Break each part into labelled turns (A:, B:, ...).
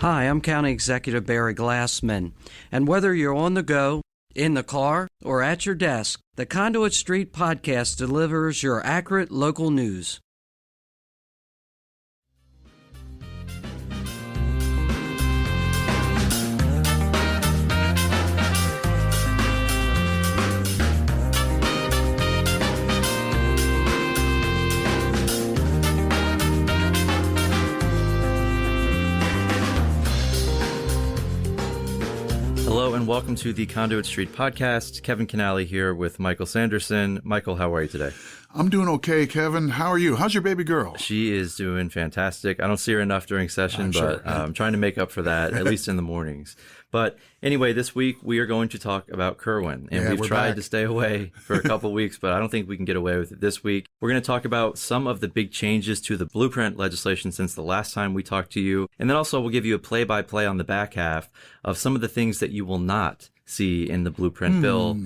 A: Hi, I'm County Executive Barry Glassman, and whether you're on the go, in the car, or at your desk, the Conduit Street Podcast delivers your accurate local news.
B: Hello and welcome to the Conduit Street Podcast. Kevin Kinnally here with Michael Sanderson. Michael, how are you today?
C: I'm doing okay, Kevin. How are you? How's your baby girl?
B: She is doing fantastic. I don't see her enough during session, but I'm trying to make up for that, at least in the mornings. But anyway, this week we are going to talk about Kirwan, and we've tried to stay away for a couple weeks, but I don't think we can get away with it this week. We're going to talk about some of the big changes to the blueprint legislation since the last time we talked to you, and then also we'll give you a play-by-play on the back half of some of the things that you will not see in the blueprint bill.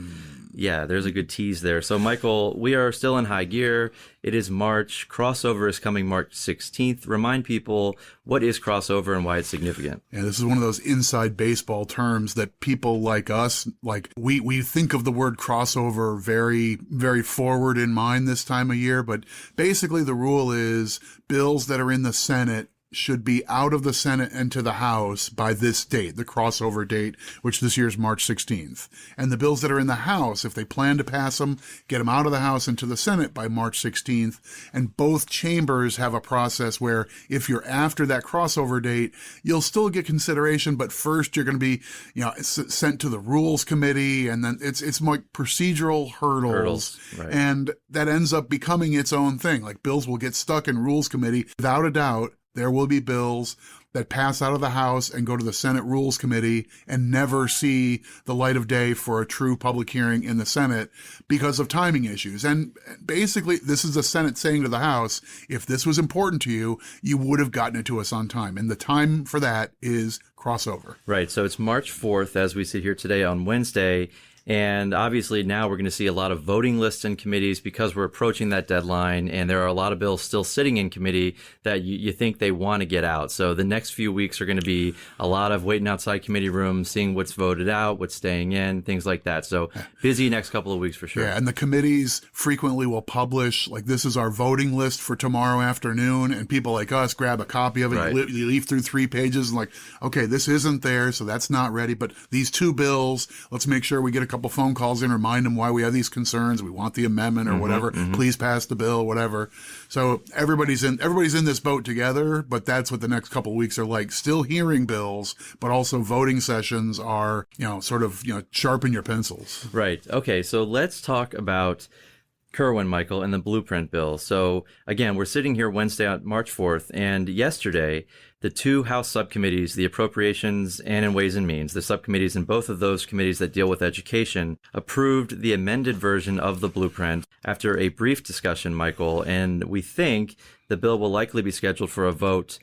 B: Yeah, there's a good tease there. So, Michael, we are still in high gear. It is March. Crossover is coming March 16th. Remind people, what is crossover and why it's significant?
C: Yeah, this is one of those inside baseball terms that people like us, we think of the word crossover very, very forward in mind this time of year. But basically the rule is bills that are in the Senate should be out of the Senate and to the House by this date, the crossover date, which this year is March 16th. And the bills that are in the House, if they plan to pass them, get them out of the House and to the Senate by March 16th. And both chambers have a process where if you're after that crossover date, you'll still get consideration, but first you're going to be, sent to the Rules Committee, and then it's like procedural hurdles.
B: Right.
C: And that ends up becoming its own thing. Like bills will get stuck in Rules Committee without a doubt. There will be bills that pass out of the House and go to the Senate Rules Committee and never see the light of day for a true public hearing in the Senate because of timing issues. And basically, this is the Senate saying to the House, if this was important to you, you would have gotten it to us on time. And the time for that is crossover.
B: Right. So it's March 4th as we sit here today on Wednesday. And obviously now we're going to see a lot of voting lists in committees because we're approaching that deadline, and there are a lot of bills still sitting in committee that you think they want to get out. So the next few weeks are going to be a lot of waiting outside committee rooms, seeing what's voted out, what's staying in, things like that. So busy next couple of weeks for sure.
C: Yeah, and the committees frequently will publish, like, this is our voting list for tomorrow afternoon, and people like us grab a copy of it.
B: Right.
C: You leaf through 3 pages and like, okay, this isn't there, so that's not ready, but these 2 bills, let's make sure we get a couple phone calls in, remind them why we have these concerns. We want the amendment or whatever. Please pass the bill, whatever. So everybody's in this boat together, but that's what the next couple of weeks are like. Still hearing bills, but also voting sessions are, sharpen your pencils.
B: Right. Okay. So let's talk about Kirwan, Michael, and the blueprint bill. So again, we're sitting here Wednesday, March 4th, and yesterday, the 2 House subcommittees, the Appropriations and Ways Means, the subcommittees in both of those committees that deal with education, approved the amended version of the blueprint after a brief discussion, Michael, and we think the bill will likely be scheduled for a vote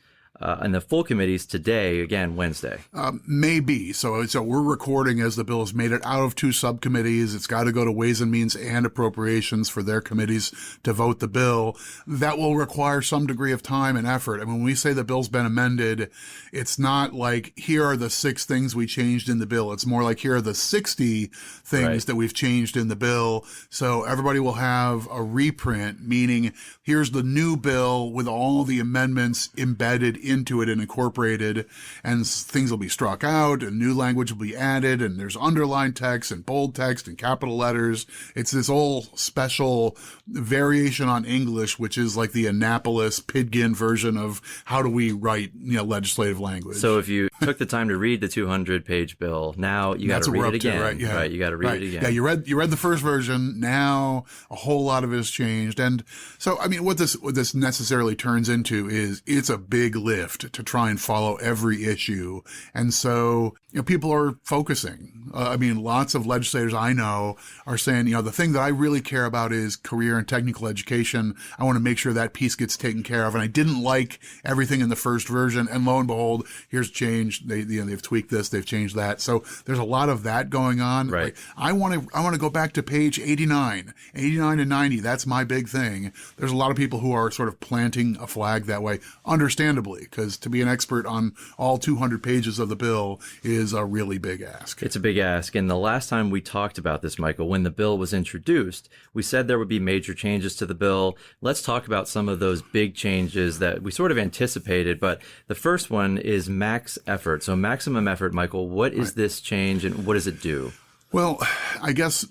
B: in the full committees today, again, Wednesday.
C: Maybe. So we're recording as the bill has made it out of 2 subcommittees. It's got to go to Ways and Means and Appropriations for their committees to vote the bill. That will require some degree of time and effort. And when we say the bill's been amended, it's not like, here are the 6 things we changed in the bill. It's more like, here are the 60 things that we've changed in the bill. So everybody will have a reprint, meaning here's the new bill with all the amendments embedded into it and incorporated, and things will be struck out and new language will be added, and there's underlined text and bold text and capital letters. It's this whole special variation on English, which is like the Annapolis Pidgin version of how do we write, legislative language.
B: So if you took the time to read the 200-page bill, now you got to read it again.
C: Right? Yeah.
B: Right, you got to read it again.
C: Yeah, you read the first version. Now a whole lot of it has changed, and so what this necessarily turns into is it's a big lift to try and follow every issue. And so, people are focusing. Lots of legislators I know are saying, the thing that I really care about is career and technical education. I want to make sure that piece gets taken care of. And I didn't like everything in the first version. And lo and behold, here's change. They've tweaked this, they've changed that. So there's a lot of that going on.
B: Right.
C: Like, I want to go back to page 89 and 90. That's my big thing. There's a lot of people who are sort of planting a flag that way, understandably. quickly, because to be an expert on all 200 pages of the bill is a really big ask.
B: It's a big ask. And the last time we talked about this, Michael, when the bill was introduced, we said there would be major changes to the bill. Let's talk about some of those big changes that we sort of anticipated. But the first one is max effort. So maximum effort, Michael, what is this change and what does it do?
C: Well, I guess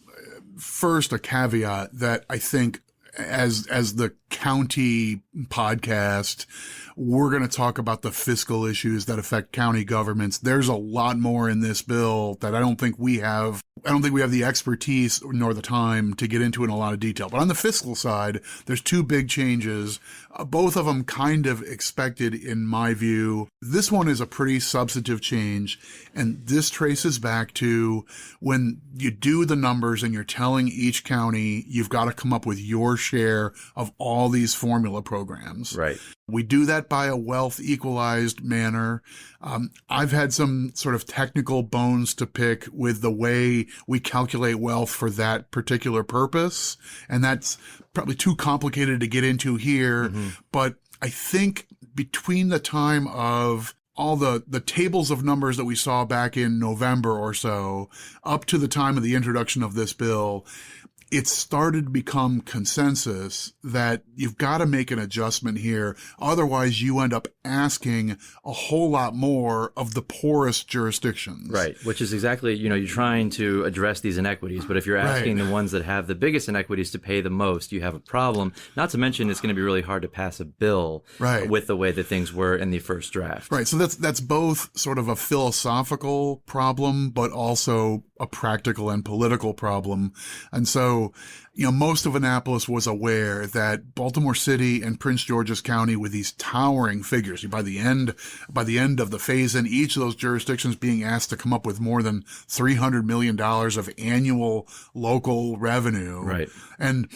C: first a caveat that I think as the county podcast, we're going to talk about the fiscal issues that affect county governments. There's a lot more in this bill that I don't think we have the expertise nor the time to get into in a lot of detail. But on the fiscal side, there's two big changes, both of them kind of expected in my view. This one is a pretty substantive change, and this traces back to when you do the numbers and you're telling each county you've got to come up with your share of all these formula programs.
B: Right.
C: We do that by a wealth equalized manner. I've had some sort of technical bones to pick with the way we calculate wealth for that particular purpose. And that's probably too complicated to get into here. Mm-hmm. But I think between the time of all the tables of numbers that we saw back in November or so, up to the time of the introduction of this bill, it started to become consensus that you've got to make an adjustment here. Otherwise, you end up asking a whole lot more of the poorest jurisdictions.
B: Right, which is exactly, you're trying to address these inequities. But if you're asking the ones that have the biggest inequities to pay the most, you have a problem. Not to mention, it's going to be really hard to pass a bill with the way that things were in the first draft.
C: Right, so that's both sort of a philosophical problem, but also a practical and political problem. And so, most of Annapolis was aware that Baltimore City and Prince George's County, with these towering figures, by the end of the phase-in, each of those jurisdictions being asked to come up with more than $300 million of annual local revenue.
B: Right.
C: And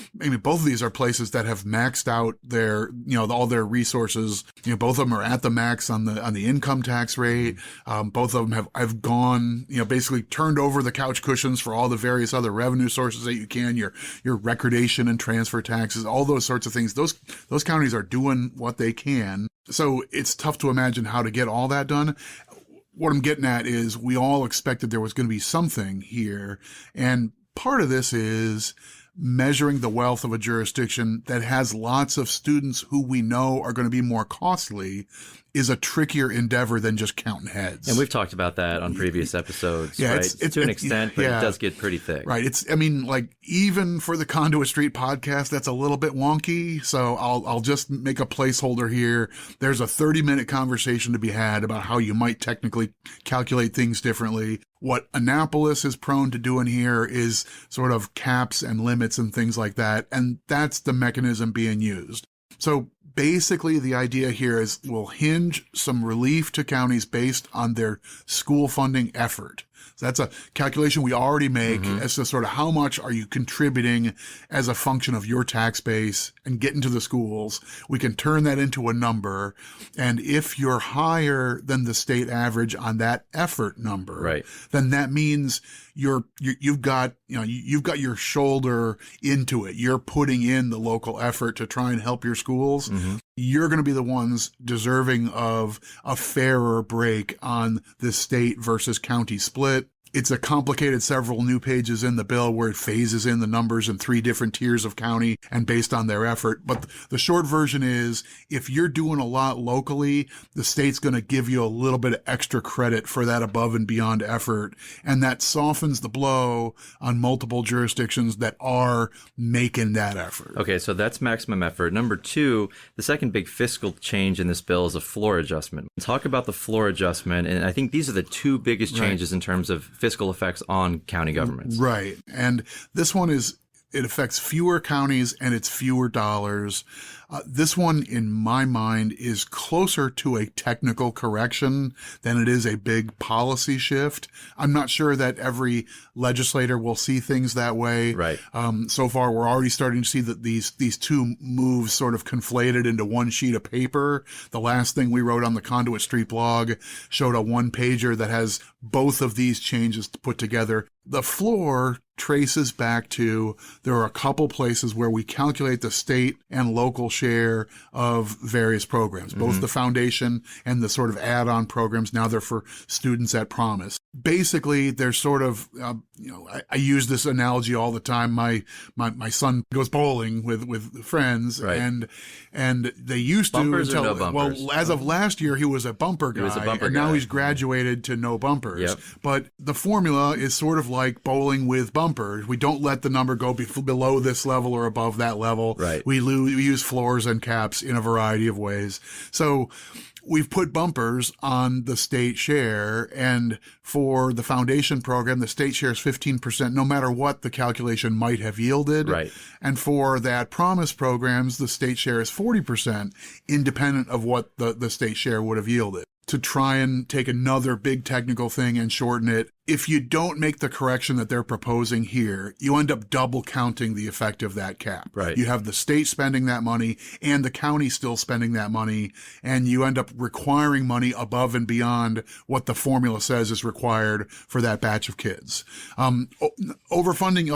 C: both of these are places that have maxed out their, all their resources. Both of them are at the max on the income tax rate. Both of them have gone, basically turned over the couch cushions for all the various other revenue sources that you can, your recordation and transfer taxes, all those sorts of things. Those counties are doing what they can. So it's tough to imagine how to get all that done. What I'm getting at is we all expected there was going to be something here. And part of this is measuring the wealth of a jurisdiction that has lots of students who we know are going to be more costly is a trickier endeavor than just counting heads.
B: And we've talked about that on previous episodes, right? It's to an extent, but it does get pretty thick.
C: Right. Even for the Conduit Street podcast, that's a little bit wonky. So I'll just make a placeholder here. There's a 30-minute conversation to be had about how you might technically calculate things differently. What Annapolis is prone to doing here is sort of caps and limits and things like that. And that's the mechanism being used. So basically, the idea here is we'll hinge some relief to counties based on their school funding effort. So that's a calculation we already make as to sort of how much are you contributing as a function of your tax base and get into the schools. We can turn that into a number. And if you're higher than the state average on that effort number, then that means you've got your shoulder into it. You're putting in the local effort to try and help your schools. You're going to be the ones deserving of a fairer break on the state versus county split. It's a complicated several new pages in the bill where it phases in the numbers in 3 different tiers of county and based on their effort. But the short version is if you're doing a lot locally, the state's going to give you a little bit of extra credit for that above and beyond effort. And that softens the blow on multiple jurisdictions that are making that effort.
B: Okay, so that's maximum effort. Number 2, the second big fiscal change in this bill is a floor adjustment. Talk about the floor adjustment. And I think these are the 2 biggest changes in terms of fiscal effects on county governments.
C: Right. And this one it affects fewer counties and it's fewer dollars. This one, in my mind, is closer to a technical correction than it is a big policy shift. I'm not sure that every legislator will see things that way.
B: Right.
C: So far, we're already starting to see that these 2 moves sort of conflated into one sheet of paper. The last thing we wrote on the Conduit Street blog showed a 1-pager that has both of these changes put together. The floor traces back to, there are a couple places where we calculate the state and local share of various programs, both the foundation and the sort of add-on programs. Now they're for students at Promise. Basically, they're sort of, I use this analogy all the time. My son goes bowling with friends, right. and they used
B: bumpers
C: to,
B: or no bumpers?
C: Well, as of last year, he was a bumper guy, and now he's graduated to no bumpers.
B: Yep.
C: But the formula is sort of like bowling with bumpers. We don't let the number go below this level or above that level.
B: Right.
C: We use floors and caps in a variety of ways. So we've put bumpers on the state share, and for the foundation program, the state share is 15%, no matter what the calculation might have yielded.
B: Right.
C: And for that Promise programs, the state share is 40%, independent of what the state share would have yielded. To try and take another big technical thing and shorten it, if you don't make the correction that they're proposing here, you end up double counting the effect of that cap.
B: Right.
C: You have the state spending that money and the county still spending that money, and you end up requiring money above and beyond what the formula says is required for that batch of kids. Overfunding,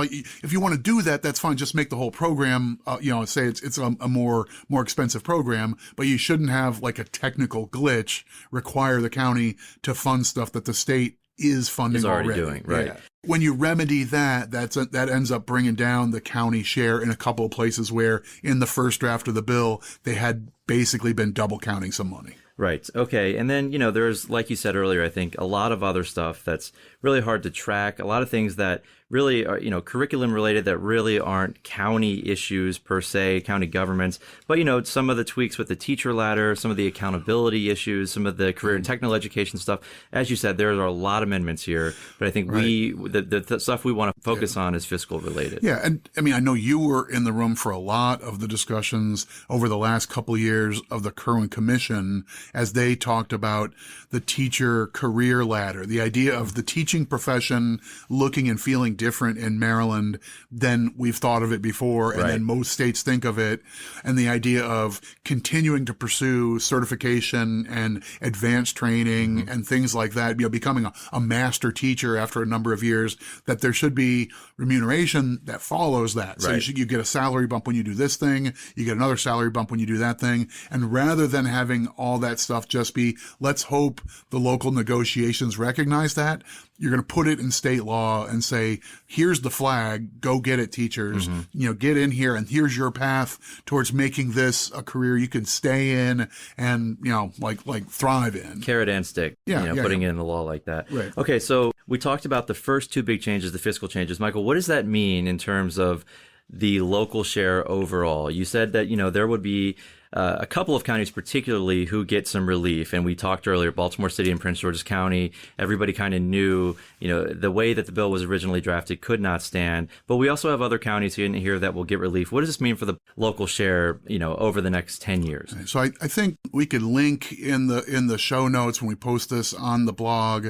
C: if you want to do that, that's fine. Just make the whole program, say it's a more expensive program, but you shouldn't have like a technical glitch require the county to fund stuff that the state is funding
B: already doing, right?
C: Yeah. When you remedy that, that ends up bringing down the county share in a couple of places where in the first draft of the bill, they had basically been double counting some money.
B: Right. Okay. And then, there's, like you said earlier, I think a lot of other stuff that's really hard to track, a lot of things that really are, curriculum related that really aren't county issues per se, county governments, but, some of the tweaks with the teacher ladder, some of the accountability issues, some of the career and technical education stuff. As you said, there are a lot of amendments here, but I think the stuff we want to focus on is fiscal related.
C: Yeah. And I mean, I know you were in the room for a lot of the discussions over the last couple of years of the Kirwan Commission as they talked about the teacher career ladder, the idea of the teaching profession looking and feeling different in Maryland than we've thought of it before, and then most states think of it, and the idea of continuing to pursue certification and advanced training and things like that, becoming a master teacher after a number of years, that there should be remuneration that follows that. So you get a salary bump when you do this thing, you get another salary bump when you do that thing, and rather than having all that stuff just be, let's hope the local negotiations recognize that, you're going to put it in state law and say, here's the flag, go get it, teachers. Get in here, and here's your path towards making this a career you can stay in and, like thrive in.
B: Carrot and stick, putting it in the law like that.
C: Right.
B: Okay, so we talked about the first two big changes, the fiscal changes. Michael, what does that mean in terms of the local share overall? You said that, there would be a couple of counties particularly who get some relief. And we talked earlier, Baltimore City and Prince George's County, everybody kind of knew, the way that the bill was originally drafted could not stand. But we also have other counties here that will get relief. What does this mean for the local share, over the next 10 years?
C: So I think we could link in the show notes when we post this on the blog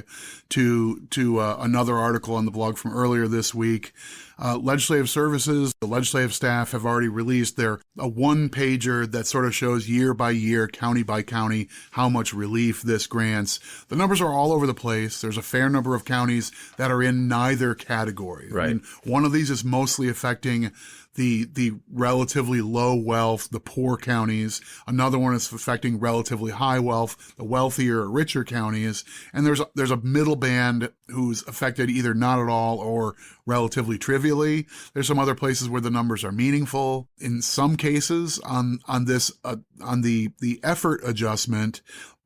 C: to another article on the blog from earlier this week. Legislative Services, the legislative staff have already released a one-pager that sort of shows year by year, county by county, how much relief this grants. The numbers are all over the place. There's a fair number of counties that are in neither category.
B: Right.
C: I mean, one of these is mostly affecting the relatively low wealth, the poor counties. Another one is affecting relatively high wealth, the wealthier or richer counties. And there's a middle band who's affected either not at all or relatively trivially. There's some other places where the numbers are meaningful. In some cases on the effort adjustment,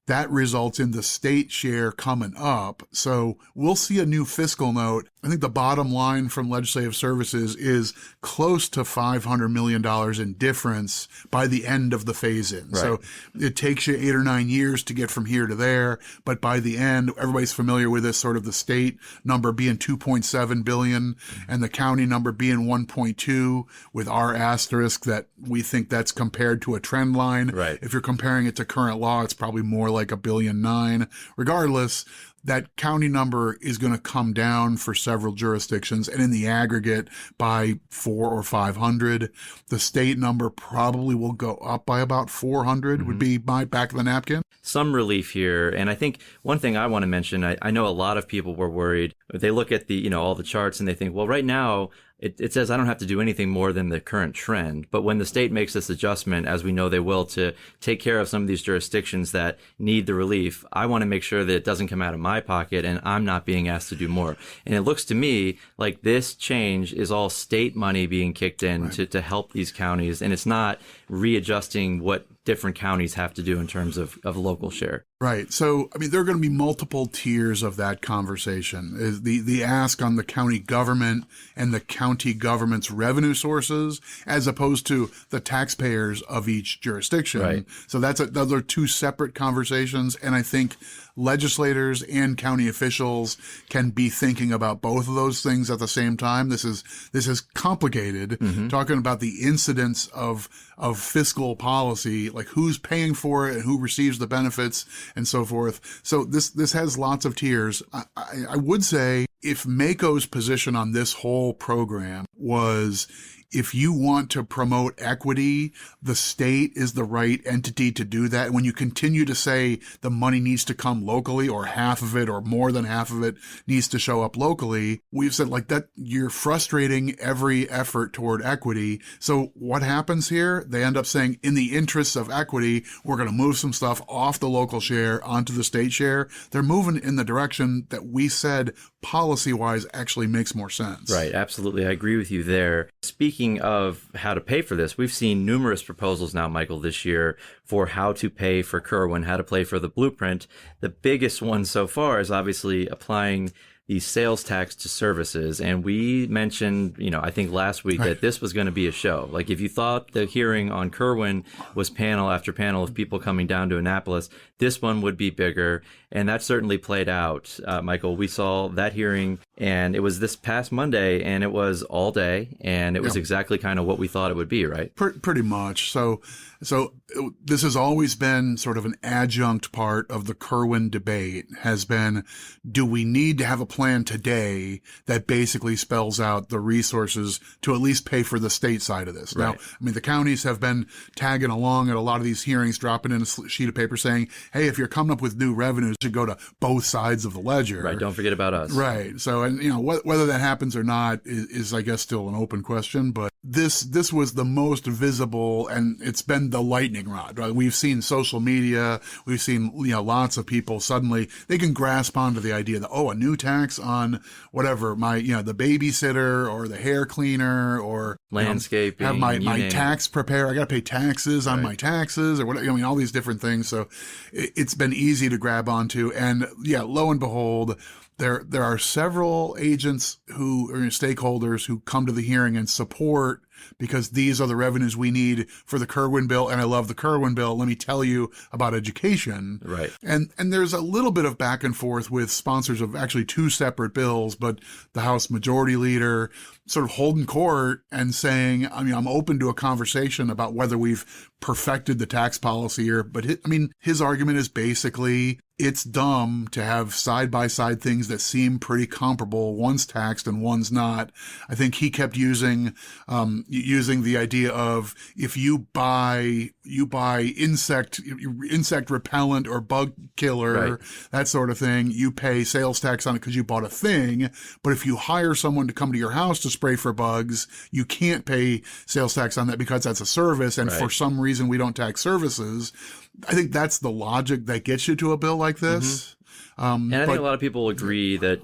C: that results in the state share coming up. So we'll see a new fiscal note. I think the bottom line from Legislative Services is close to $500 million in difference by the end of the phase-in.
B: Right.
C: So it takes you 8 or 9 years to get from here to there. But by the end, everybody's familiar with this, sort of the state number being $2.7 billion and the county number being 1.2, with our asterisk that we think that's compared to a trend line.
B: Right.
C: If you're comparing it to current law, it's probably more like $1.9 billion. Regardless, that county number is going to come down for several jurisdictions, and in the aggregate by 400 or 500. The state number probably will go up by about 400 would be my back of the napkin.
B: Some relief here. And I think one thing I want to mention, I know a lot of people were worried. They look at the, all the charts and they think, well, right now it says I don't have to do anything more than the current trend. But when the state makes this adjustment, as we know they will, to take care of some of these jurisdictions that need the relief, I want to make sure that it doesn't come out of my pocket and I'm not being asked to do more. And it looks to me like this change is all state money being kicked in to help these counties. And it's not readjusting what different counties have to do in terms of local share.
C: Right. So, there are going to be multiple tiers of that conversation. Is the ask on the county government and the county government's revenue sources, as opposed to the taxpayers of each jurisdiction.
B: Right.
C: So those are two separate conversations. And I think legislators and county officials can be thinking about both of those things at the same time. This is complicated. Talking about the incidence of fiscal policy, like who's paying for it and who receives the benefits and so forth. So this has lots of tiers. I would say if MAKO's position on this whole program was, if you want to promote equity, the state is the right entity to do that. When you continue to say the money needs to come locally, or half of it or more than half of it needs to show up locally, we've said like that, you're frustrating every effort toward equity. So what happens here? They end up saying, in the interests of equity, we're going to move some stuff off the local share onto the state share. They're moving in the direction that we said policy-wise actually makes more sense.
B: Right. Absolutely. I agree with you there. Speaking of how to pay for this, we've seen numerous proposals now, Michael, this year for how to pay for Kirwan, how to pay for the blueprint. The biggest one so far is obviously applying the sales tax to services. And we mentioned, I think last week that this was going to be a show. Like if you thought the hearing on Kirwan was panel after panel of people coming down to Annapolis, this one would be bigger. And that certainly played out. Michael, we saw that hearing, and it was this past Monday, and it was all day, and it was exactly kind of what we thought it would be, right?
C: Pretty much. So this has always been sort of an adjunct part of the Kirwan debate, has been, do we need to have a plan today that basically spells out the resources to at least pay for the state side of this?
B: Right.
C: Now, the counties have been tagging along at a lot of these hearings, dropping in a sheet of paper saying, hey, if you're coming up with new revenues, you should go to both sides of the ledger.
B: Right. Don't forget about us.
C: Right. So, and whether that happens or not is I guess still an open question, but this was the most visible, and it's been the lightning rod, right? We've seen social media, we've seen, lots of people suddenly, they can grasp onto the idea that, a new tax on whatever, the babysitter or the hair cleaner or
B: landscaping,
C: have my tax prepare. I got to pay taxes on my taxes or whatever. All these different things. So it's been easy to grab onto. And lo and behold, there are several agents who are stakeholders who come to the hearing and support, because these are the revenues we need for the Kirwan bill. And I love the Kirwan bill. Let me tell you about education.
B: Right.
C: And there's a little bit of back and forth with sponsors of actually two separate bills, but the House Majority Leader sort of holding court and saying, I'm open to a conversation about whether we've perfected the tax policy here. But his argument is basically, it's dumb to have side-by-side things that seem pretty comparable. One's taxed and one's not. I think he kept using the idea of, if you buy insect repellent or bug killer, that sort of thing, you pay sales tax on it because you bought a thing. But if you hire someone to come to your house to spray for bugs, you can't pay sales tax on that because that's a service. And for some reason, we don't tax services. I think that's the logic that gets you to a bill like this.
B: And I think a lot of people agree that,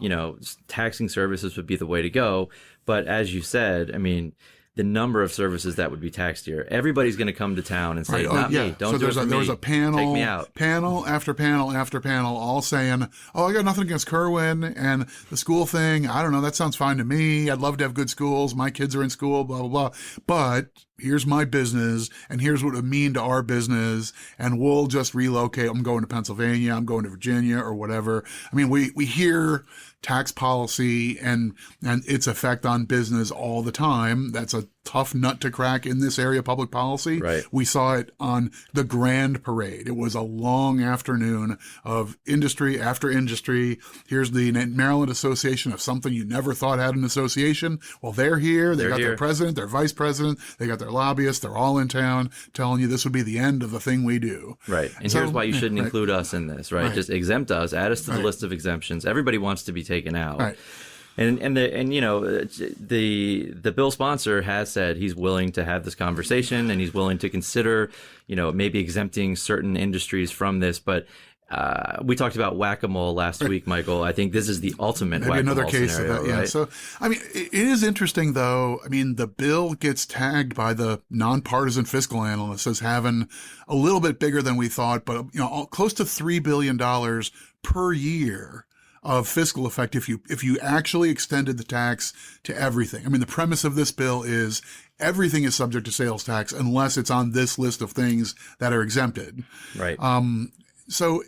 B: taxing services would be the way to go. But as you said, the number of services that would be taxed here, everybody's going to come to town and say, not me, don't do it for me.
C: There was a panel,
B: take me out.
C: Panel after panel after panel, all saying, I got nothing against Kirwan and the school thing. I don't know. That sounds fine to me. I'd love to have good schools. My kids are in school, blah, blah, blah. But here's my business, and here's what it would mean to our business, and we'll just relocate. I'm going to Pennsylvania, I'm going to Virginia, or whatever. We hear tax policy and its effect on business all the time. That's a tough nut to crack in this area of public policy.
B: Right.
C: We saw it on the Grand Parade. It was a long afternoon of industry after industry. Here's the Maryland Association of something you never thought had an association. Well, they're here. They got their president, their vice president. They got their lobbyists. They're all in town telling you this would be the end of the thing we do.
B: Right. And so, here's why you shouldn't include us in this, right? Just exempt us, add us to the list of exemptions. Everybody wants to be taken out.
C: Right.
B: And you know, the bill sponsor has said he's willing to have this conversation and he's willing to consider, you know, maybe exempting certain industries from this. But we talked about whack-a-mole last week, Michael. I think this is the ultimate
C: maybe
B: whack-a-mole
C: another case
B: scenario,
C: of that. Yeah.
B: right?
C: So, I mean, it is interesting, though. I mean, the bill gets tagged by the nonpartisan fiscal analysts as having a little bit bigger than we thought, but you know, close to $3 billion per year of fiscal effect if you actually extended the tax to everything. I mean, the premise of this bill is everything is subject to sales tax unless it's on this list of things that are exempted.
B: Right.
C: So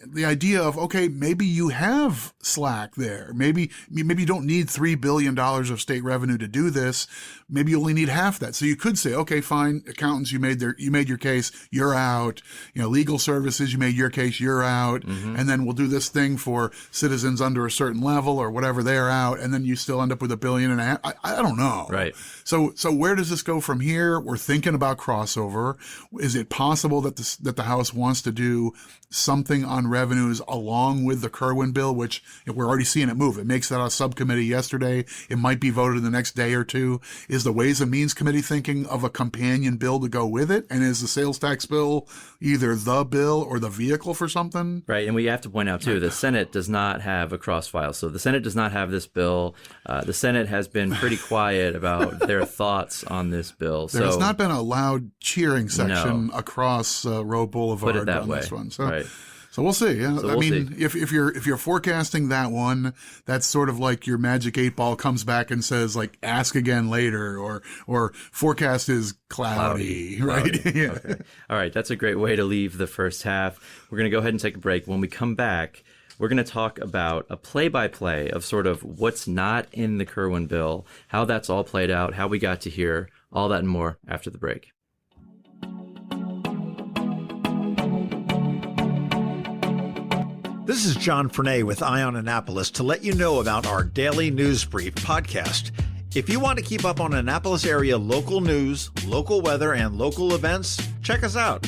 C: the idea of, okay, maybe you have slack there. Maybe you don't need $3 billion of state revenue to do this. Maybe you only need half that. So you could say, okay, fine, accountants, you made your case, you're out. You know, legal services, you made your case, you're out. Mm-hmm. And then we'll do this thing for citizens under a certain level or whatever, they're out. And then you still end up with $1.5 billion. I don't know.
B: Right.
C: So where does this go from here? We're thinking about crossover. Is it possible that the House wants to do something on revenues along with the Kirwan bill, which we're already seeing it move? It makes that a subcommittee yesterday. It might be voted in the next day or two. Is the Ways and Means Committee thinking of a companion bill to go with it? And is the sales tax bill either the bill or the vehicle for something?
B: Right. And we have to point out, too, the Senate does not have a cross file. So the Senate does not have this bill. The Senate has been pretty quiet about their thoughts on this bill.
C: There has not been a loud cheering section across Road Boulevard
B: Put it that
C: on
B: way.
C: This one. So,
B: right.
C: So we'll see. Yeah.
B: So we'll see.
C: If you're forecasting that one, that's sort of like your magic 8-ball comes back and says, like, ask again later, or forecast is cloudy. Right? Yeah.
B: Okay. All right. That's a great way to leave the first half. We're going to go ahead and take a break. When we come back, we're going to talk about a play-by-play of sort of what's not in the Kirwan bill, how that's all played out, how we got to here, all that and more after the break.
D: This is John Frenay with Eye on Annapolis to let you know about our daily news brief podcast. If you want to keep up on Annapolis area local news, local weather, and local events, check us out.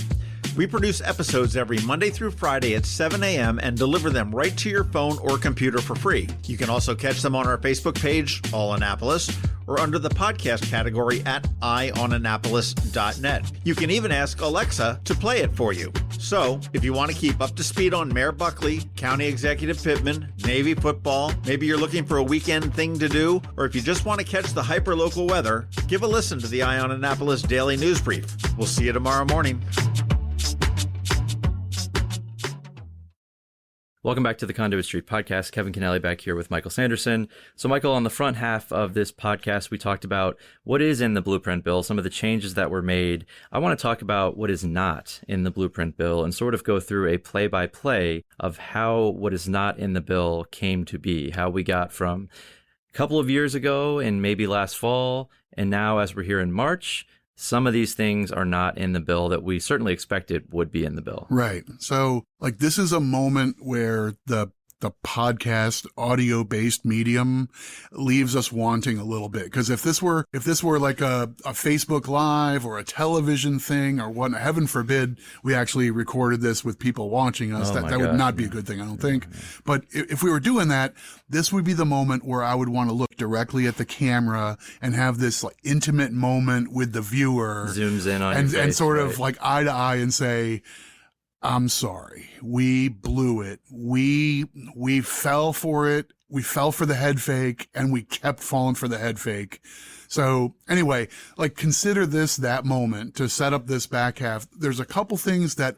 D: We produce episodes every Monday through Friday at 7 a.m. and deliver them right to your phone or computer for free. You can also catch them on our Facebook page, All Annapolis, or under the podcast category at eyeonannapolis.net. You can even ask Alexa to play it for you. So, if you want to keep up to speed on Mayor Buckley, County Executive Pittman, Navy football, maybe you're looking for a weekend thing to do, or if you just want to catch the hyper-local weather, give a listen to the Eye on Annapolis Daily News Brief. We'll see you tomorrow morning.
B: Welcome back to the Conduit Street Podcast. Kevin Kinnally back here with Michael Sanderson. So, Michael, on the front half of this podcast, we talked about what is in the Blueprint bill, some of the changes that were made. I want to talk about what is not in the Blueprint bill and sort of go through a play-by-play of how what is not in the bill came to be, how we got from a couple of years ago and maybe last fall, and now as we're here in March, some of these things are not in the bill that we certainly expected would be in the bill. Right.
C: So, like, this is a moment where the podcast audio-based medium leaves us wanting a little bit. Because if this were like a Facebook Live or a television thing or what, heaven forbid we actually recorded this with people watching us, that would not be a good thing, I don't think. But if we were doing that, this would be the moment where I would want to look directly at the camera and have this like intimate moment with the viewer.
B: Zooms in on your face,
C: and sort of like eye to eye and say, I'm sorry. We blew it. We fell for it. We fell for the head fake and we kept falling for the head fake. So anyway, like consider this that moment to set up this back half. There's a couple things that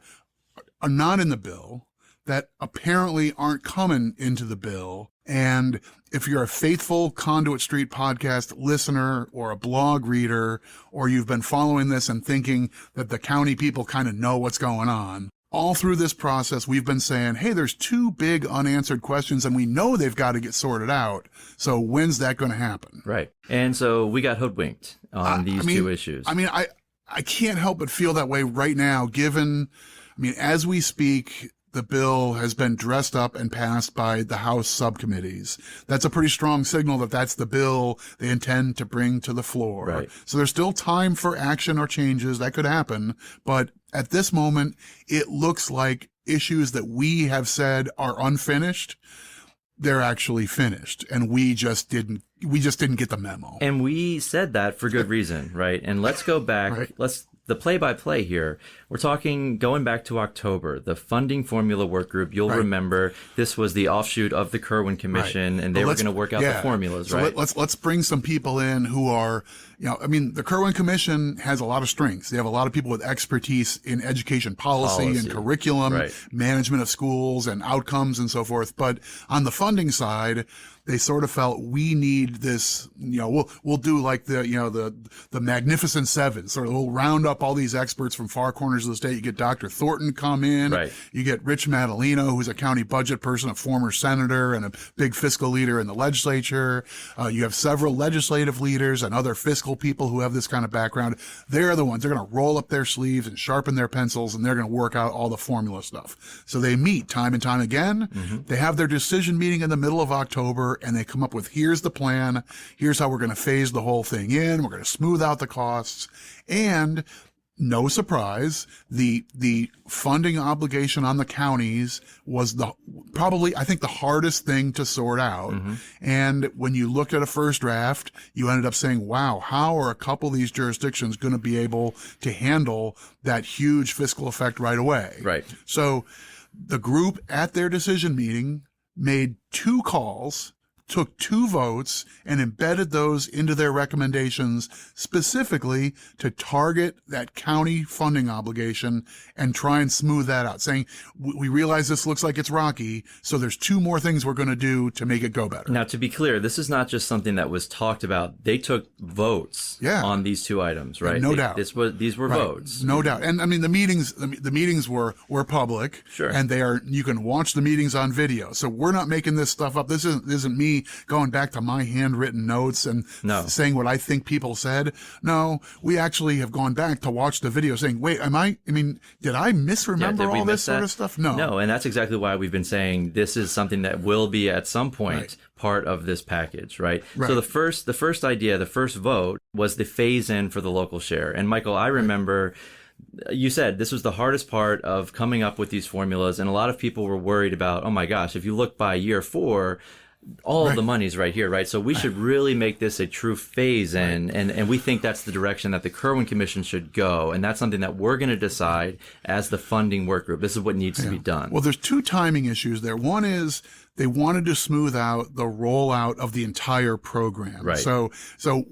C: are not in the bill that apparently aren't coming into the bill. And if you're a faithful Conduit Street Podcast listener or a blog reader, or you've been following this and thinking that the county people kind of know what's going on, all through this process, we've been saying, hey, there's two big unanswered questions and we know they've got to get sorted out. So when's that going to happen?
B: Right. And so we got hoodwinked on these two issues.
C: I can't help but feel that way right now, as we speak, the bill has been dressed up and passed by the House subcommittees. That's a pretty strong signal that that's the bill they intend to bring to the floor.
B: Right.
C: So there's still time for action or changes. That could happen. But at this moment, it looks like issues that we have said are unfinished, they're actually finished. And we just didn't get the memo.
B: And we said that for good reason, right? And let's go back.
C: Right.
B: The play-by-play here, we're talking going back to October, the funding formula work group. You'll remember this was the offshoot of the Kirwan Commission, and they were going to work out the formulas, right?
C: Let's bring some people in who are, the Kirwan Commission has a lot of strengths. They have a lot of people with expertise in education policy and curriculum, management of schools and outcomes and so forth. But on the funding side, they sort of felt we need this, we'll do like the Magnificent Seven. Sort of we'll round up all these experts from far corners of the state. You get Dr. Thornton come in.
B: Right.
C: You get Rich Madaleno, who's a county budget person, a former senator and a big fiscal leader in the legislature. You have several legislative leaders and other fiscal people who have this kind of background. They're the ones, they're going to roll up their sleeves and sharpen their pencils, and they're going to work out all the formula stuff. So they meet time and time again. Mm-hmm. They have their decision meeting in the middle of October, and they come up with, here's the plan. Here's how we're going to phase the whole thing in. We're going to smooth out the costs. And no surprise, the funding obligation on the counties was probably, I think, the hardest thing to sort out. Mm-hmm. And when you looked at a first draft, you ended up saying, wow, how are a couple of these jurisdictions going to be able to handle that huge fiscal effect right away?
B: Right.
C: So the group at their decision meeting made two calls, took two votes, and embedded those into their recommendations specifically to target that county funding obligation and try and smooth that out, saying, we realize this looks like it's rocky, so there's two more things we're going to do to make it go better.
B: Now, to be clear, this is not just something that was talked about. They took votes on these two items, right?
C: No doubt.
B: These were votes.
C: No doubt. And the meetings were public.
B: Sure.
C: And you can watch the meetings on video. So we're not making this stuff up. This isn't me going back to my handwritten notes and saying what I think people said. No, we actually have gone back to watch the video saying, wait, did I misremember all this sort of stuff? No.
B: And that's exactly why we've been saying this is something that will be at some point part of this package, right? So the first idea, the first vote was the phase in for the local share. And Michael, I remember you said this was the hardest part of coming up with these formulas. And a lot of people were worried about, oh my gosh, if you look by year 4, all of the money's right here, right? So we should really make this a true phase in, and we think that's the direction that the Kirwan Commission should go, and that's something that we're going to decide as the funding work group. This is what needs to be done.
C: Well, there's two timing issues there. One is they wanted to smooth out the rollout of the entire program.
B: Right.
C: So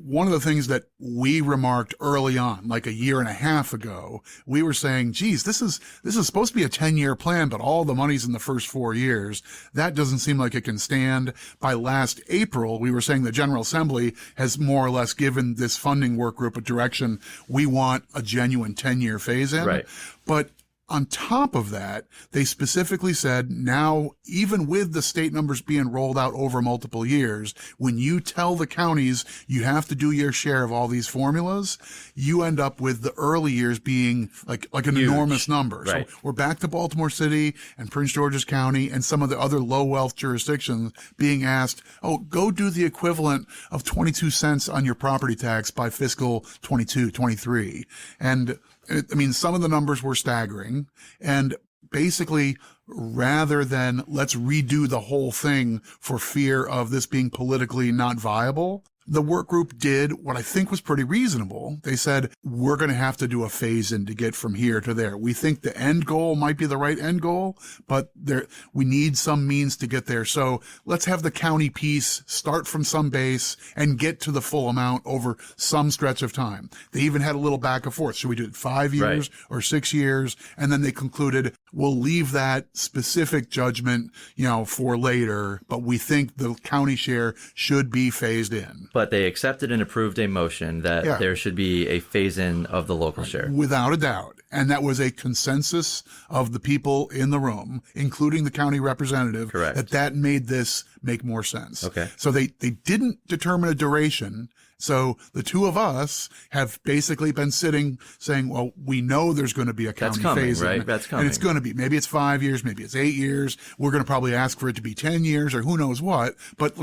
C: one of the things that we remarked early on, like a year and a half ago, we were saying, geez, this is supposed to be a 10-year plan, but all the money's in the first 4 years. That doesn't seem like it can stand. By last April, we were saying the General Assembly has more or less given this funding work group a direction. We want a genuine 10-year phase in.
B: Right.
C: But on top of that, they specifically said now, even with the state numbers being rolled out over multiple years, when you tell the counties you have to do your share of all these formulas, you end up with the early years being like an
B: huge,
C: enormous number.
B: Right.
C: So we're back to Baltimore City and Prince George's County and some of the other low wealth jurisdictions being asked, go do the equivalent of 22 cents on your property tax by fiscal 22, 23. And some of the numbers were staggering, and basically, rather than let's redo the whole thing for fear of this being politically not viable, the work group did what I think was pretty reasonable. They said, we're going to have to do a phase in to get from here to there. We think the end goal might be the right end goal, but we need some means to get there. So let's have the county piece start from some base and get to the full amount over some stretch of time. They even had a little back and forth. Should we do it 5 years or 6 years? And then they concluded, we'll leave that specific judgment, for later, but we think the county share should be phased in.
B: But they accepted and approved a motion that there should be a phase-in of the local share.
C: Without a doubt. And that was a consensus of the people in the room, including the county representative,
B: Correct.
C: that made this make more sense.
B: Okay.
C: So they didn't determine a duration. So the two of us have basically been sitting saying, well, we know there's going to be a county phase-in.
B: Right? That's coming.
C: And it's going to be, maybe it's 5 years, maybe it's 8 years. We're going to probably ask for it to be 10 years or who knows what. But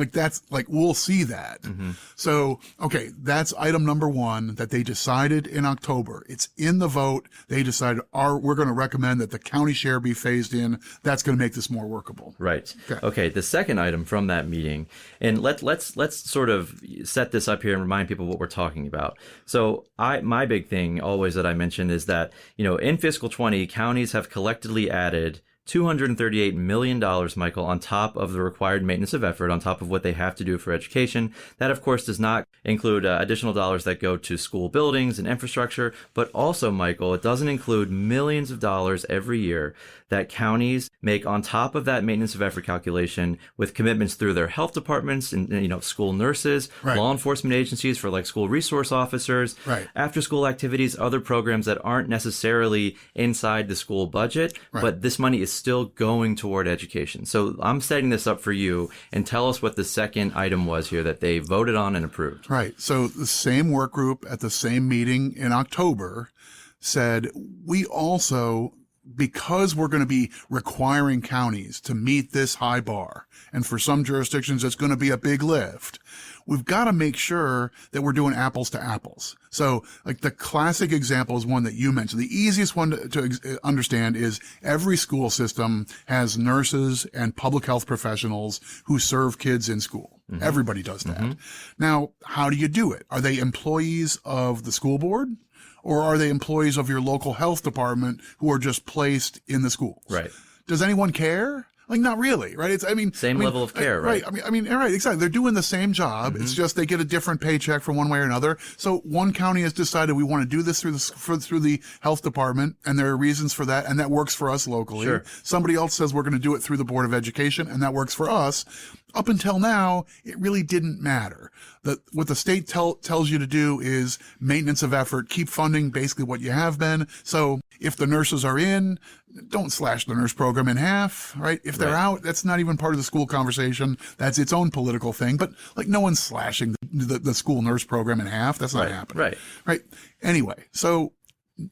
C: we'll see that. Mm-hmm. So, okay, that's item number one that they decided in October. It's in the vote. They decided we're going to recommend that the county share be phased in. That's going to make this more workable.
B: Right. Okay. The second item from that meeting, and let's sort of set this up here and remind people what we're talking about. So my big thing always that I mention is that, in fiscal 20, counties have collectively added $238 million, Michael, on top of the required maintenance of effort, on top of what they have to do for education. That, of course, does not include additional dollars that go to school buildings and infrastructure, but also, Michael, it doesn't include millions of dollars every year that counties make on top of that maintenance of effort calculation with commitments through their health departments and school nurses, law enforcement agencies for like school resource officers, after school activities, other programs that aren't necessarily inside the school budget, but this money is still going toward education. So I'm setting this up for you, and tell us what the second item was here that they voted on and approved.
C: Right. So the same work group at the same meeting in October said, we also, because we're going to be requiring counties to meet this high bar, and for some jurisdictions it's going to be a big lift, we've got to make sure that we're doing apples to apples. So like the classic example is one that you mentioned. The easiest one to understand is every school system has nurses and public health professionals who serve kids in school. Mm-hmm. Everybody does that. Mm-hmm. Now, how do you do it? Are they employees of the school board? Or are they employees of your local health department who are just placed in the schools?
B: Right.
C: Does anyone care? Like, not really, right?
B: Same level of care, right?
C: Right, exactly. They're doing the same job. Mm-hmm. It's just they get a different paycheck from one way or another. So one county has decided we want to do this through the health department, and there are reasons for that, and that works for us locally.
B: Sure.
C: Somebody else says we're going to do it through the Board of Education, and that works for us. Up until now, it really didn't matter. What the state tells you to do is maintenance of effort, keep funding basically what you have been. So if the nurses are in, don't slash the nurse program in half, right? If they're out, that's not even part of the school conversation. That's its own political thing. But like, no one's slashing the school nurse program in half. That's not happening. Right. Anyway, so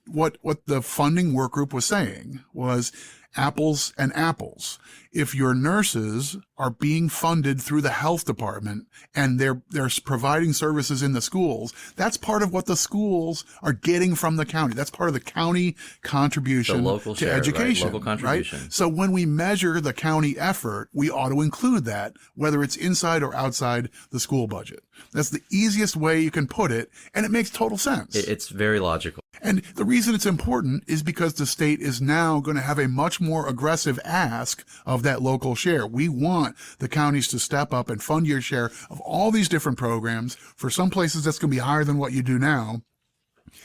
C: what the funding work group was saying was apples and apples. If your nurses are being funded through the health department and they're providing services in the schools, that's part of what the schools are getting from the county. That's part of the county contribution to education.
B: Local contribution.
C: Right? So when we measure the county effort, we ought to include that, whether it's inside or outside the school budget. That's the easiest way you can put it, and it makes total sense.
B: It's very logical.
C: And the reason it's important is because the state is now going to have a much more aggressive ask of that local share. We want the counties to step up and fund your share of all these different programs. For some places, that's going to be higher than what you do now.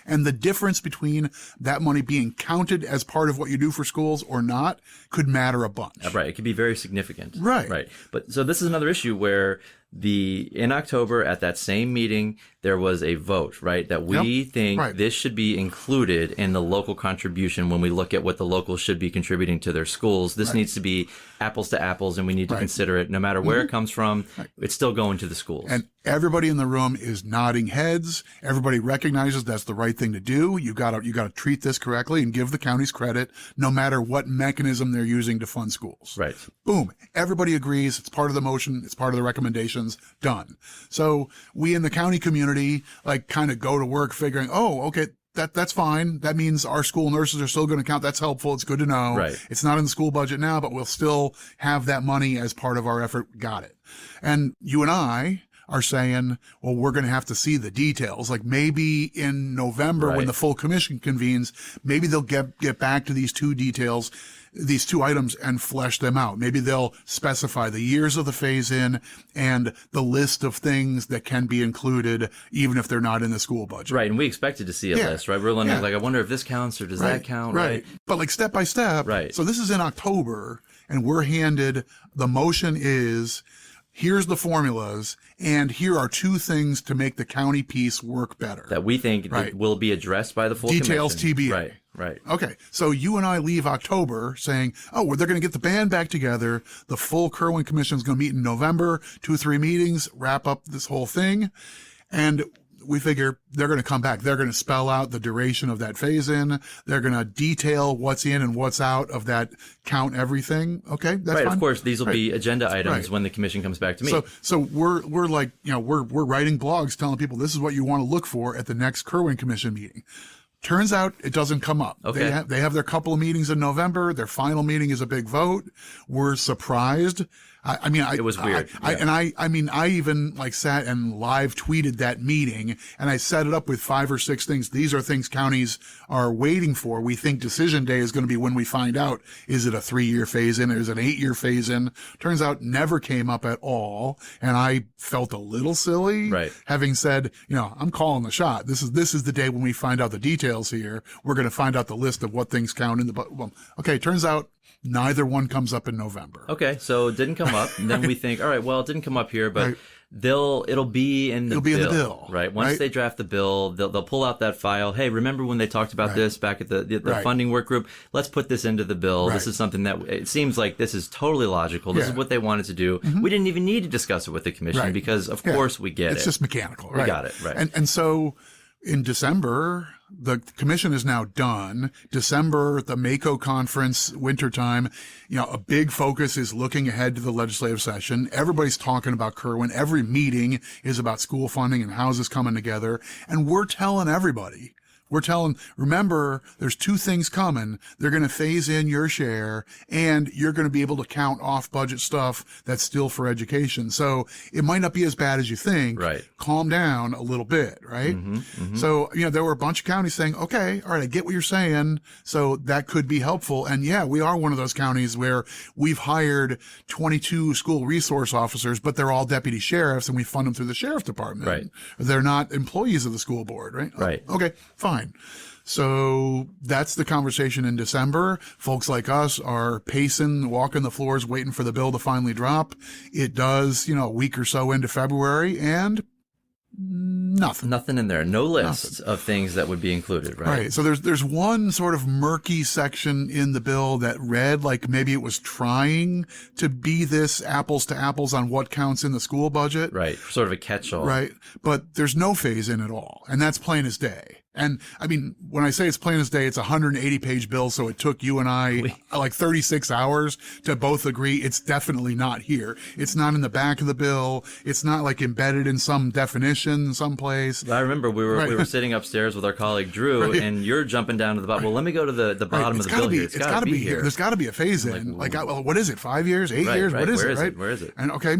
C: And the difference between that money being counted as part of what you do for schools or not could matter a bunch.
B: Right. It could be very significant.
C: Right.
B: But so this is another issue where in October at that same meeting, there was a vote, right? That we think this should be included in the local contribution when we look at what the locals should be contributing to their schools. This needs to be apples to apples, and we need to consider it no matter where it comes from. It's still going to the schools.
C: And everybody in the room is nodding heads. Everybody recognizes that's the right thing to do. You got to treat this correctly and give the counties credit, no matter what mechanism they're using to fund schools.
B: Right.
C: Boom. Everybody agrees. It's part of the motion. It's part of the recommendations. Done. So we in the county community kind of go to work figuring, oh, okay, that's fine. That means our school nurses are still going to count. That's helpful. It's good to know.
B: Right.
C: It's not in the school budget now, but we'll still have that money as part of our effort. Got it. And you and I are saying, well, we're going to have to see the details. Like maybe in November when the full commission convenes, maybe they'll get back to these two items and flesh them out. Maybe they'll specify the years of the phase-in and the list of things that can be included, even if they're not in the school budget.
B: Right, and we expected to see a list, right? We're wondering, I wonder if this counts or does that count, right?
C: But step by step.
B: Right.
C: So this is in October, and we're handed, the motion is, here's the formulas, and here are 2 things to make the county piece work better.
B: That we think will be addressed by the full
C: Details
B: commission.
C: TBA.
B: Right.
C: Okay, so you and I leave October saying, oh, well, they're going to get the band back together. The full Kirwan Commission is going to meet in November, 2-3 meetings, wrap up this whole thing. And we figure they're going to come back. They're going to spell out the duration of that phase-in. They're going to detail what's in and what's out of that count everything. Okay, that's
B: right.
C: fine.
B: Of course, these will be agenda items when the commission comes back to meet.
C: So we're like, we're writing blogs telling people this is what you want to look for at the next Kirwan Commission meeting. Turns out it doesn't come up.
B: Okay.
C: They have their couple of meetings in November. Their final meeting is a big vote. We're surprised.
B: It was weird.
C: I even sat and live tweeted that meeting, and I set it up with 5 or 6 things. These are things counties are waiting for. We think decision day is going to be when we find out, is it a 3-year phase in? Is it an 8-year phase in? Turns out never came up at all. And I felt a little silly.
B: Right.
C: Having said, I'm calling the shot. This is the day when we find out the details here. We're going to find out the list of what things count in the, well, okay. Turns out neither one comes up in November.
B: Okay, so it didn't come up. And then we think, all right, well, it didn't come up here, but it'll be in the bill. Right. Once they draft the bill, they'll pull out that file. Hey, remember when they talked about this back at the funding work group? Let's put this into the bill. This is something that it seems like this is totally logical. This is what they wanted to do. We didn't even need to discuss it with the commission because of course we get it.
C: It's just mechanical.
B: We got it. Right.
C: And so in December, the commission is now done. December, the MACO conference, wintertime, a big focus is looking ahead to the legislative session. Everybody's talking about Kirwan. Every meeting is about school funding and how's this coming together. And we're telling everybody, remember, there's 2 things coming. They're going to phase in your share, and you're going to be able to count off budget stuff that's still for education. So it might not be as bad as you think.
B: Right.
C: Calm down a little bit, right? So, there were a bunch of counties saying, okay, all right, I get what you're saying. So that could be helpful. And yeah, we are one of those counties where we've hired 22 school resource officers, but they're all deputy sheriffs, and we fund them through the sheriff department.
B: Right.
C: They're not employees of the school board, right?
B: Right.
C: Okay, fine. So that's the conversation in December. Folks like us are pacing, walking the floors, waiting for the bill to finally drop. It does, a week or so into February, and nothing
B: in there. No list of things that would be included, right?
C: Right. So there's one sort of murky section in the bill that read like maybe it was trying to be this apples to apples on what counts in the school budget.
B: Right. Sort of a catch-all.
C: Right. But there's no phase in at all. And that's plain as day. And when I say it's plain as day, it's a 180-page bill. So it took you and I 36 hours to both agree it's definitely not here. It's not in the back of the bill. It's not embedded in some definition someplace.
B: I remember we were sitting upstairs with our colleague Drew, and you're jumping down to the bottom. Well, let me go to the bottom of the bill here. It's got to be here.
C: There's got to be a phase in. What is it? 5 years? 8 years? What is it? Right?
B: Where is it?
C: And okay,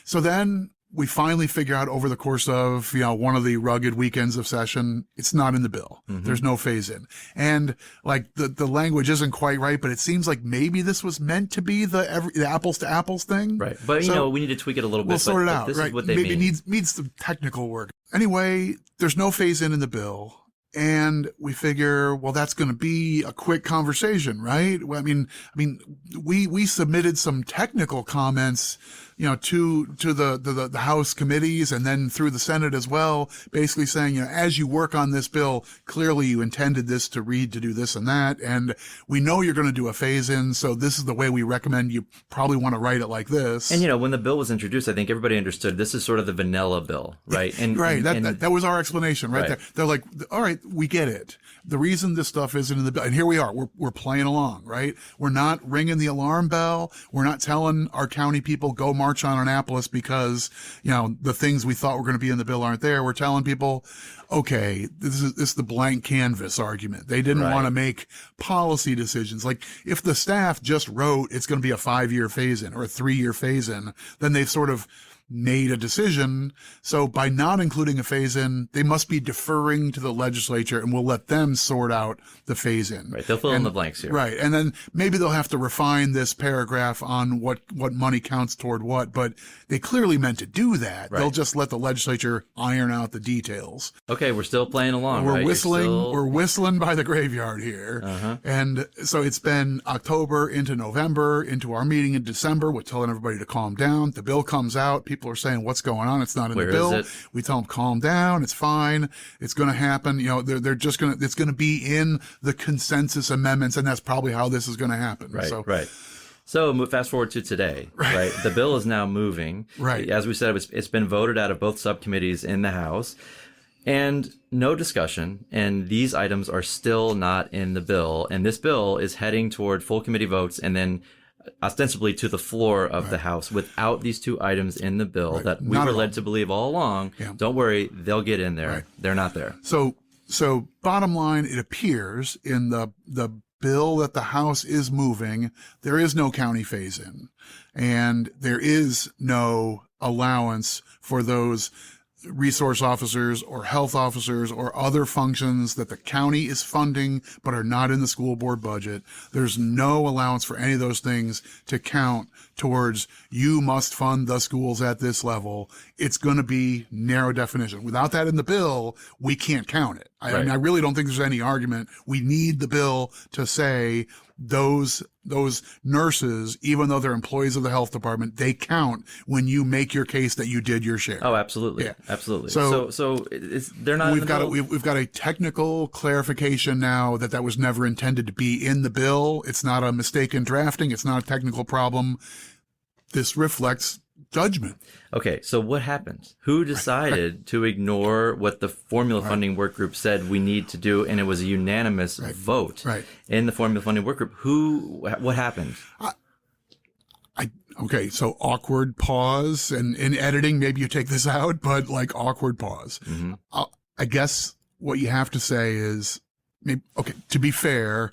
C: so then we finally figure out over the course of, one of the rugged weekends of session, it's not in the bill. There's no phase in. And the language isn't quite right, but it seems like maybe this was meant to be the apples to apples thing.
B: Right. But we need to tweak it a little bit.
C: We'll sort it out.
B: This
C: right.
B: is what they
C: maybe
B: mean.
C: It needs some technical work. Anyway, there's no phase in the bill. And we figure, well, that's going to be a quick conversation, right? We submitted some technical comments, to the House committees and then through the Senate as well, basically saying, as you work on this bill, clearly you intended this to read to do this and that. And we know you're going to do a phase in. So this is the way we recommend you probably want to write it like this.
B: And, when the bill was introduced, I think everybody understood this is sort of the vanilla bill, right? And
C: that was our explanation right there. They're like, all right, we get it. The reason this stuff isn't in the bill, and here we are, we're playing along, right? We're not ringing the alarm bell. We're not telling our county people go march on Annapolis because, the things we thought were going to be in the bill aren't there. We're telling people, okay, this is the blank canvas argument. They didn't want to make policy decisions. If the staff just wrote it's going to be a 5-year phase in or a 3-year phase in, then they've sort of made a decision. So by not including a phase-in, they must be deferring to the legislature, and we'll let them sort out the phase-in.
B: Right. They'll fill in the blanks here.
C: Right. And then maybe they'll have to refine this paragraph on what money counts toward what, but they clearly meant to do that.
B: Right.
C: They'll just let the legislature iron out the details.
B: Okay, we're still playing along,
C: We're
B: right?
C: we're whistling by the graveyard here.
B: Uh-huh.
C: And so it's been October into November, into our meeting in December. We're telling everybody to calm down. The bill comes out. People are saying, what's going on? It's not in
B: Where
C: the bill.
B: is it?
C: We tell them, calm down. It's fine. It's going to happen. You know, they're just going to, it's going to be in the consensus amendments. And that's probably how this is going to happen.
B: Right.
C: So,
B: Right. So fast forward to today, right? The bill is now moving.
C: Right.
B: As we said, it's been voted out of both subcommittees in the House. And no discussion, and these items are still not in the bill. And this bill is heading toward full committee votes and then ostensibly to the floor of the House without these two items in the bill that we were led to believe all along. Yeah. Don't worry, they'll get in there. Right. They're not there.
C: So bottom line, it appears in the bill that the House is moving, there is no county phase-in, and there is no allowance for those resource officers or health officers or other functions that the county is funding but are not in the school board budget. There's no allowance for any of those things to count towards you must fund the schools at this level. It's going to be narrow definition. Without that in the bill, we can't count it. I mean, I really don't think there's any argument. We need the bill to say those nurses, even though they're employees of the health department, they count when you make your case that you did your share.
B: Oh, absolutely. Yeah. Absolutely. So they're not.
C: We've got a technical clarification now that was never intended to be in the bill. It's not a mistake in drafting. It's not a technical problem. This reflects judgment.
B: Okay, so what happened? Who decided to ignore what the formula funding work group said we need to do, and it was a unanimous vote in the formula funding work group? What happened?
C: Okay, so awkward pause, and in editing, maybe you take this out, but like awkward pause. Mm-hmm. I guess what you have to say is, to be fair,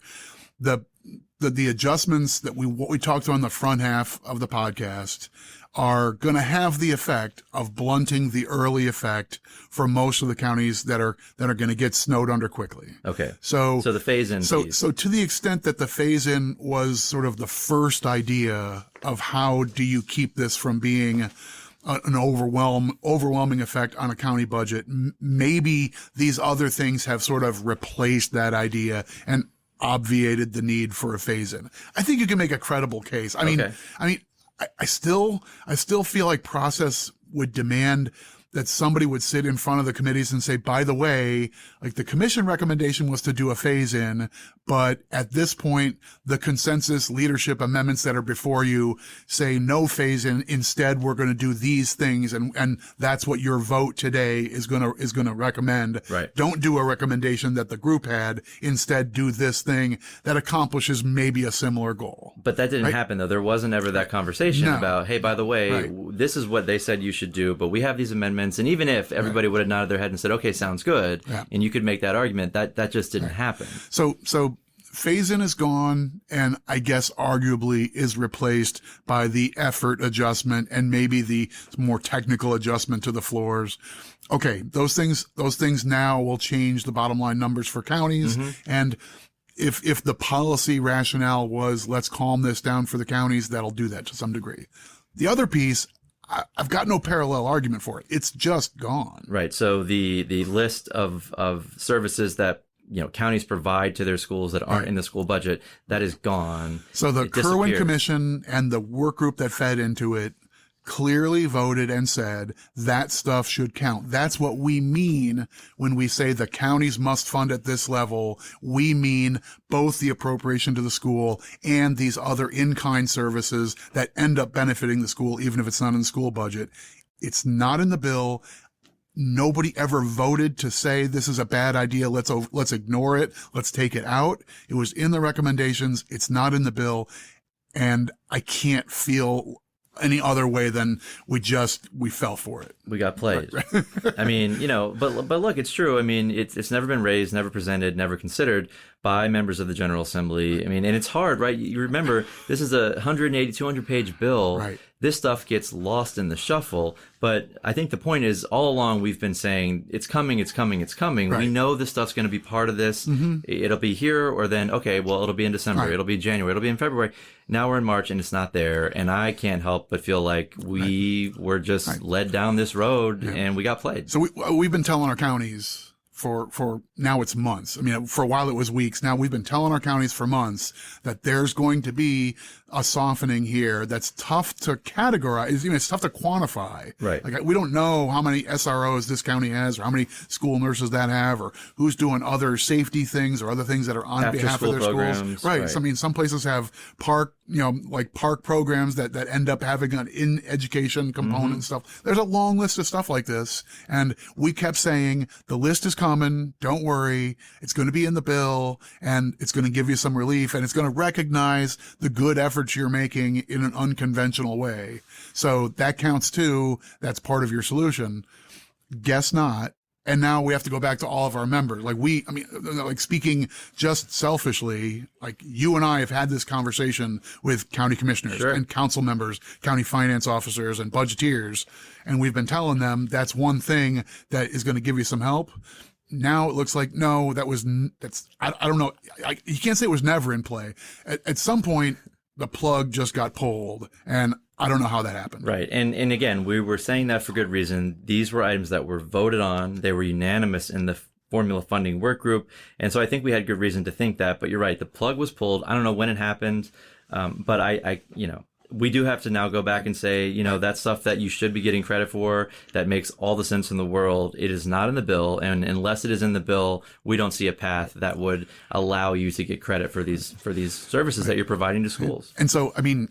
C: the adjustments that what we talked about in the front half of the podcast are going to have the effect of blunting the early effect for most of the counties that are going to get snowed under quickly. Okay. So
B: the phase-in.
C: So to the extent that the phase-in was sort of the first idea of how do you keep this from being an overwhelming effect on a county budget, maybe these other things have sort of replaced that idea and obviated the need for a phase-in. I think you can make a credible case. I still feel like process would demand that somebody would sit in front of the committees and say, by the way, like the commission recommendation was to do a phase-in, but at this point, the consensus leadership amendments that are before you say no phase-in. Instead, we're going to do these things, and that's what your vote today is going to recommend. Right. Don't do a recommendation that the group had. Instead, do this thing that accomplishes maybe a similar goal.
B: But that didn't happen, though. There wasn't ever that conversation about, hey, by the way, this is what they said you should do, but we have these amendments. And even if everybody would have nodded their head and said, okay, sounds good, and you could make that argument, that just didn't happen.
C: So phase-in is gone, and I guess arguably is replaced by the effort adjustment and maybe the more technical adjustment to the floors. Okay, those things now will change the bottom line numbers for counties. Mm-hmm. And if the policy rationale was let's calm this down for the counties, that'll do that to some degree. The other piece, I've got no parallel argument for it. It's just gone.
B: Right. So the list of services that counties provide to their schools that aren't in the school budget, that is gone.
C: So the Kirwan Commission and the work group that fed into it clearly voted and said that stuff should count. That's what we mean when we say the counties must fund at this level. We mean both the appropriation to the school and these other in-kind services that end up benefiting the school, even if it's not in the school budget. It's not in the bill. Nobody ever voted to say this is a bad idea. Let's ignore it. Let's take it out. It was in the recommendations. It's not in the bill. And I can't feel any other way than we fell for it.
B: We got played. I mean, but look, it's true. I mean, it's never been raised, never presented, never considered. by members of the General Assembly. I mean, and it's hard, right? You remember, this is a 180, 200-page bill.
C: Right.
B: This stuff gets lost in the shuffle. But I think the point is, all along we've been saying, it's coming, it's coming, it's coming.
C: Right.
B: We know this stuff's going to be part of this. It'll be here, or then, okay, well, it'll be in December. Right. It'll be January. It'll be in February. Now we're in March and it's not there. And I can't help but feel like we were just led down this road and we got played.
C: So we've been telling our counties for now it's months. I mean, for a while it was weeks. Now we've been telling our counties for months that there's going to be a softening here that's tough to categorize. It's tough to quantify.
B: Right.
C: Like, we don't know how many SROs this county has, or how many school nurses that have, or who's doing other safety things or other things that are on behalf of their schools. Right. So, I mean, some places have park programs that end up having an in-education component and stuff. There's a long list of stuff like this. And we kept saying, the list is coming. Don't worry. It's going to be in the bill, and it's going to give you some relief, and it's going to recognize the good efforts you're making in an unconventional way. So that counts too. That's part of your solution. Guess not. And now we have to go back to all of our members. Speaking just selfishly, like, you and I have had this conversation with county commissioners and council members, county finance officers, and budgeteers. And we've been telling them that's one thing that is going to give you some help. Now it looks like, no, I don't know. You can't say it was never in play. At some point, the plug just got pulled, and I don't know how that happened.
B: Right. And again, we were saying that for good reason. These were items that were voted on. They were unanimous in the formula funding work group. And so I think we had good reason to think that. But you're right. The plug was pulled. I don't know when it happened. But we do have to now go back and say, that stuff that you should be getting credit for, that makes all the sense in the world, it is not in the bill. And unless it is in the bill, we don't see a path that would allow you to get credit for these services that you're providing to schools.
C: And so, I mean,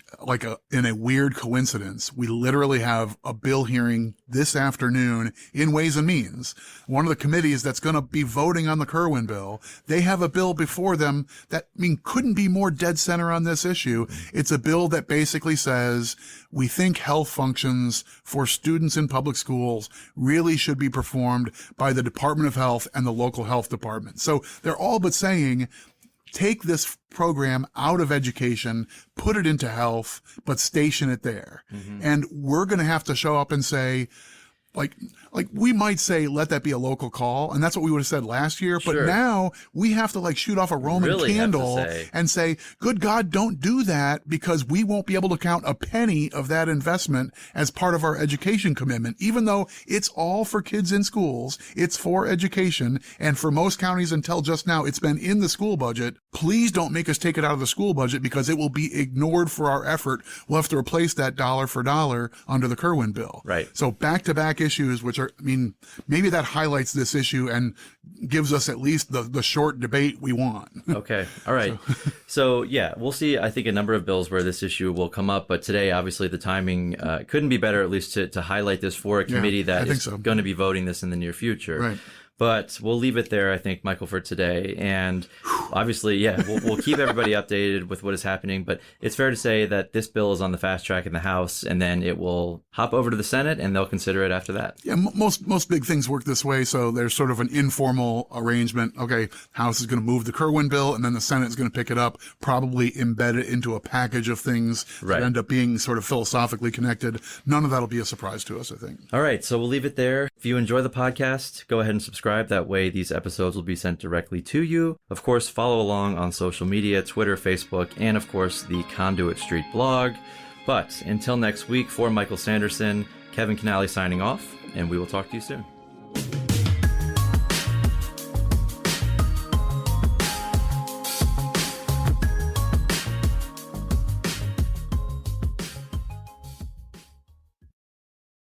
C: in a weird coincidence, we literally have a bill hearing this afternoon in Ways and Means. One of the committees that's going to be voting on the Kirwan bill, they have a bill before them that, couldn't be more dead center on this issue. It's a bill that basically says we think health functions for students in public schools really should be performed by the Department of Health and the local health department. So they're all but saying, take this program out of education, put it into health, but station it there. And we're going to have to show up and say, like we might say, let that be a local call. And that's what we would have said last year. But now we have to shoot off a Roman candle and say, good God, don't do that, because we won't be able to count a penny of that investment as part of our education commitment, even though it's all for kids in schools. It's for education. And for most counties until just now, it's been in the school budget. Please don't make us take it out of the school budget, because it will be ignored for our effort. We'll have to replace that dollar for dollar under the Kirwan bill.
B: Right.
C: So back-to-back issues, which are, maybe that highlights this issue and gives us at least the short debate we want.
B: Okay. All right. So yeah, we'll see, I think, a number of bills where this issue will come up. But today, obviously, the timing couldn't be better, at least to highlight this for a committee that is going to be voting this in the near future.
C: Right.
B: But we'll leave it there, I think, Michael, for today. And obviously, we'll keep everybody updated with what is happening. But it's fair to say that this bill is on the fast track in the House, and then it will hop over to the Senate, and they'll consider it after that.
C: Yeah, most big things work this way. So there's sort of an informal arrangement. Okay, House is going to move the Kirwan bill, and then the Senate is going to pick it up, probably embed it into a package of things that end up being sort of philosophically connected. None of that will be a surprise to us, I think.
B: All right, so we'll leave it there. If you enjoy the podcast, go ahead and subscribe. That way these episodes will be sent directly to you. Of course, follow along on social media, Twitter, Facebook, and of course the Conduit Street blog. But until next week, for Michael Sanderson, Kevin Kinnally signing off, and we will talk to you soon.